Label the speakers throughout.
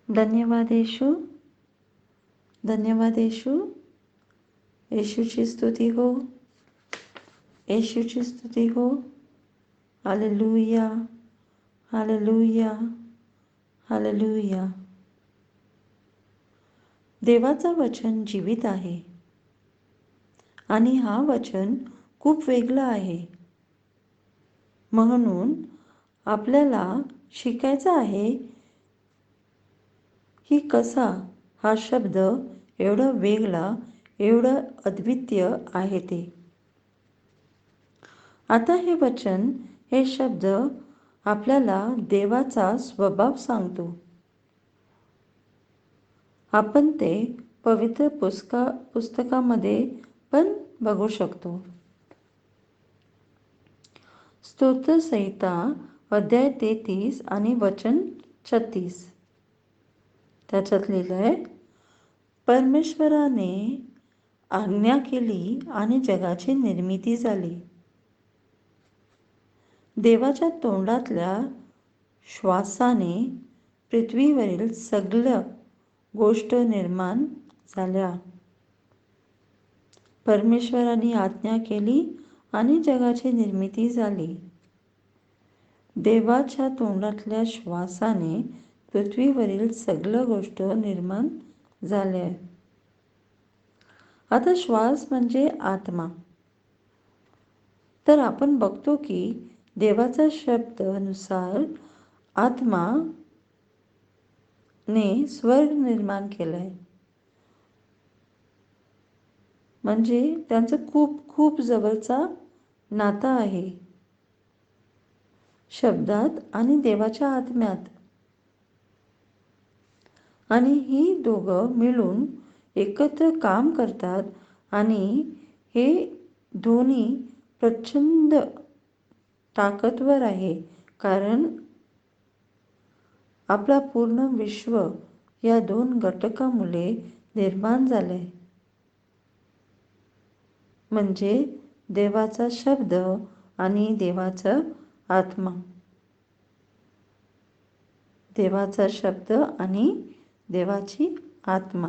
Speaker 1: धन्यवाद येशू, धन्यवाद येशू. येशूची स्तुती हो, येशूची स्तुती हो. Hallelujah, hallelujah, hallelujah. देवाचं वचन जीवित आहे आणि हा वचन खूप वेगळं आहे. म्हणून आपल्याला शिकायचं आहे की कसा हा शब्द एवढा वेगळा, एवढं अद्वितीय आहे ते. आता हे वचन, हे शब्द आपल्याला देवाचा स्वभाव सांगतो. आपण ते पवित्र पुस्तकामध्ये पण बघू शकतो. स्तोत्रसंहिता अध्याय 33 आणि वचन 36. त्याच्यात लिहिलं आहे, परमेश्वराने आज्ञा केली आणि जगाची निर्मिती झाली. देवाच्या तोंडातल्या श्वासाने पृथ्वीवरील सगळ्या गोष्ट निर्माण झाल्या. परमेश्वराने आज्ञा केली आणि जगाची निर्मिती झाली. देवाच्या तोंडातल्या श्वासाने पृथ्वीवरील सगळ्या गोष्ट निर्माण झाल्या. आता श्वास म्हणजे आत्मा. तर आपण बघतो की देवाच्या शब्दानुसार आत्माने स्वर्ग निर्माण केलाय. म्हणजे त्यांचं खूप खूप जवळचा नाता आहे शब्दात आणि देवाच्या आत्म्यात. आणि ही दोघं मिळून एकत्र काम करतात आणि हे दोन्ही प्रचंड ताकदवर आहे, कारण आपला पूर्ण विश्व या दोन घटकामुळे निर्माण झाले. म्हणजे देवाचा शब्द आणि देवाचा आत्मा. देवाचा शब्द आणि देवाची आत्मा.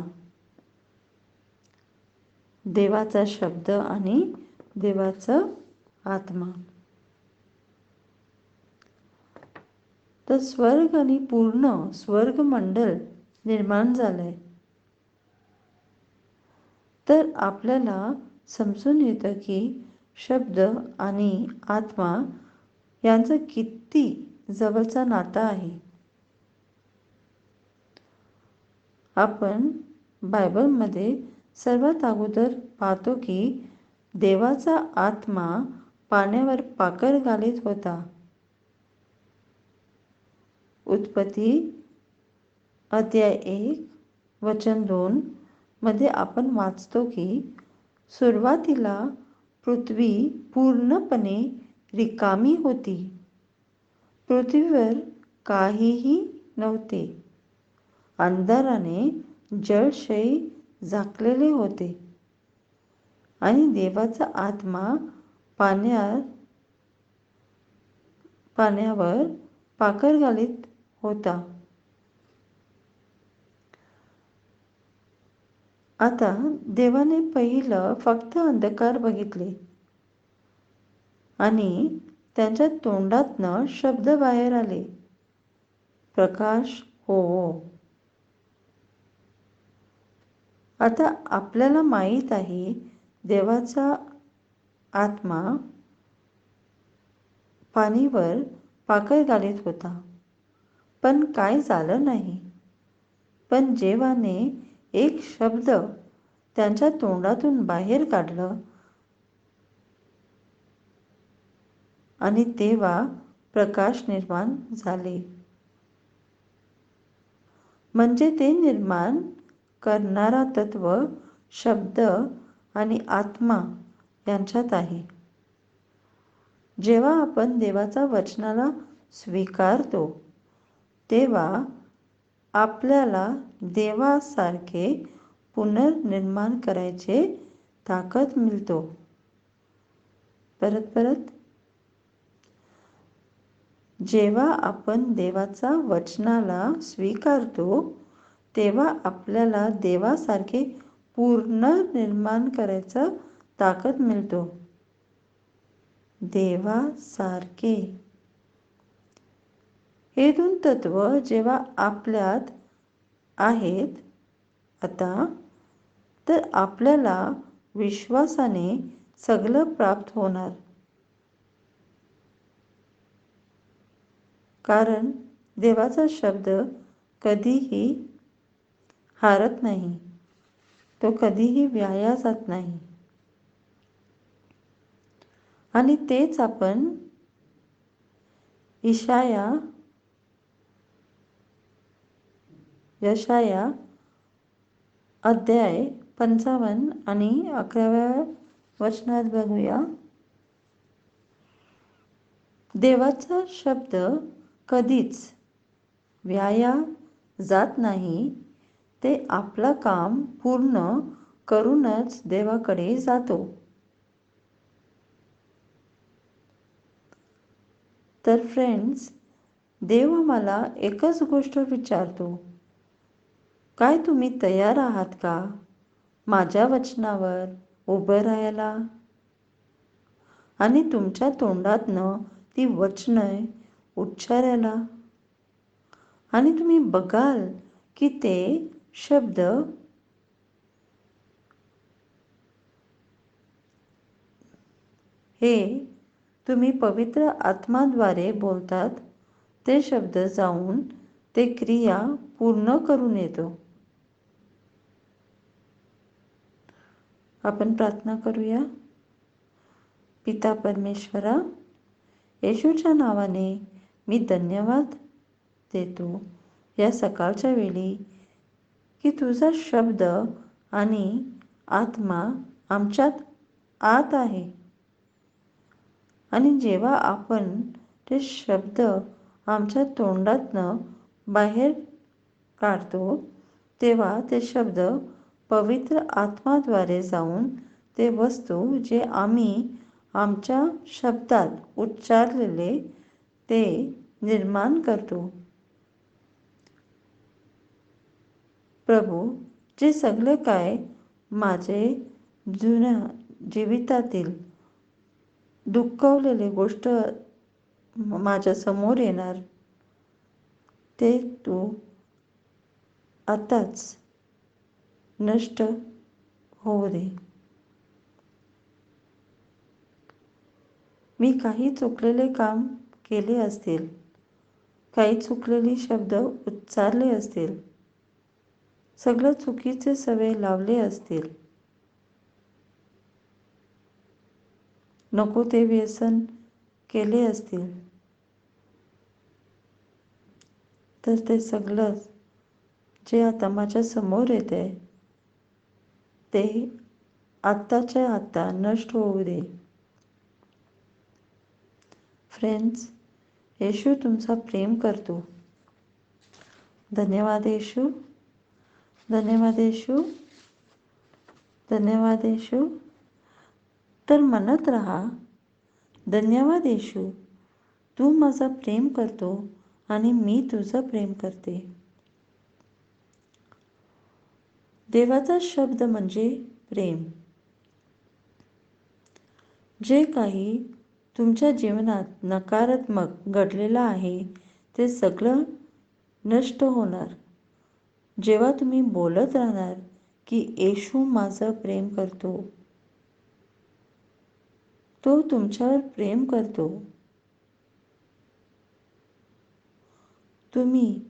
Speaker 1: देवाचा शब्द आणि देवाचा आत्मा. तर स्वर्ग आणि पूर्ण स्वर्गमंडल निर्माण झालंय. तर आपल्याला समजून येतं की शब्द आणि आत्मा यांचं किती जवळचा नाता आहे. आपण बायबलमध्ये सर्वात अगोदर पाहतो की देवाचा आत्मा पाण्यावर पाकर घालीत होता. उत्पत्ती अध्याय 1 वचन 2 मध्ये आपण वाचतो की सुरुवातीला पृथ्वी पूर्णपणे रिकामी होती. पृथ्वीवर काहीही नव्हते. अंधाराने जळशय झाकलेले होते आणि देवाचा आत्मा पाण्यावर पाकर घालीत होता. आता देवाने पहिलं फक्त अंधकार बघितले आणि त्यांच्या तोंडातनं शब्द बाहेर आले, प्रकाश हो. आता आपल्याला माहीत आहे देवाचा आत्मा पाणीवर पाकर घालीत होता, पण काय झालं नाही. पण जेव्हाने एक शब्द त्यांच्या तोंडातून बाहेर काढलं आणि तेव्हा प्रकाश निर्माण झाले. म्हणजे ते निर्माण करणारा तत्व शब्द आणि आत्मा यांच्यात आहे. जेव्हा आपण देवाचा वचनाला स्वीकारतो तेव्हा आपल्याला देवासारखे पुनर्निर्माण करायचे ताकद मिळतो. परत जेव्हा आपण देवाचा वचनाला स्वीकारतो तेव्हा आपल्याला देवासारखे पूर्ण निर्माण करायचं ताकद मिळतो. देवासारखे हे दोन तत्व जेव्हा आपल्यात आहेत आता, तर आपल्याला विश्वासाने सगळं प्राप्त होणार. कारण देवाचा शब्द कधीही हारत नाही, तो कधीही वाया जात नाही. आणि तेच आपण यशाया अध्याय 55 आणि 11व्या वचनात बघूया. देवाचा शब्द कधीच वाया जात नाही, ते आपलं काम पूर्ण करूनच देवाकडे जातो. तर फ्रेंड्स, देव आम्हाला एकच गोष्ट विचारतो, काय तुम्ही तयार आहात का माझ्या वचनावर उभं राहायला? आणि तुमच्या तोंडातनं ती वचने उच्चारायला. आणि तुम्ही बघाल की ते शब्द हे तुम्ही पवित्र आत्म्याद्वारे बोलतात, ते शब्द जाऊन ते क्रिया पूर्ण करून येतो. आपण प्रार्थना करूया. पिता परमेश्वरा, येशूच्या नावाने मी धन्यवाद देतो या सकाळच्या वेळी की तुझा शब्द आणि आत्मा आमच्यात आत आहे. आणि जेव्हा आपण ते शब्द आमच्या तोंडातनं बाहेर काढतो, तेव्हा ते शब्द पवित्र आत्म्याद्वारे जाऊन ते वस्तू जे आम्ही आमच्या शब्दात उच्चारलेले ते निर्माण करतो. प्रभू, जे सगळे काय माझे जुन्या जीवितातील दुःखवलेले गोष्ट माझ्या समोर येणार, ते तू आताच नष्ट होऊ दे. मी काही चुकलेले काम केले असतील, काही चुकलेले शब्द उच्चारले असतील, सगळं चुकीचे सवय लावले असतील, नको ते व्यसन केले असतील, तर ते सगळं जे आता माझ्या समोर येते ते आत्ताच्या आत्ता नष्ट होऊ दे. फ्रेंड्स, येशू तुमचा प्रेम करतो. धन्यवाद येशू, धन्यवाद येशू, धन्यवाद येशू. तर म्हणत राहा, धन्यवाद येशू, तू माझा प्रेम करतो आणि मी तुझं प्रेम करते. देवाचा शब्द म्हणजे प्रेम. जे काही तुमच्या जीवनात नकारात्मक घडलेलं आहे ते सगळं नष्ट होणार जेव्हा तुम्ही बोलत राहणार की येशू माझं प्रेम करतो, तो तुमच्यावर प्रेम करतो. तुम्ही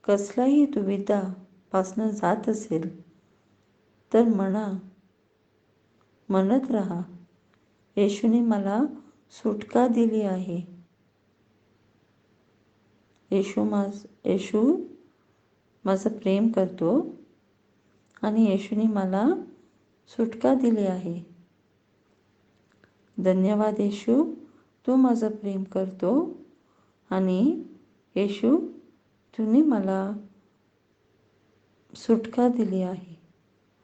Speaker 1: कसलाही दुविधापासनं जात असेल तर म्हणत राहा, येशूने मला सुटका दिली आहे. येशू माझं प्रेम करतो आणि येशूने मला सुटका दिली आहे. धन्यवाद येशू, तू माझं प्रेम करतो आणि येशू तुम्ही मला सुटका दिली आहे.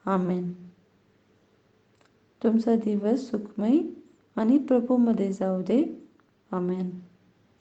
Speaker 1: आमेन. तुमचा दिवस सुखमय आणि प्रभूमध्ये जाऊ दे. आमेन.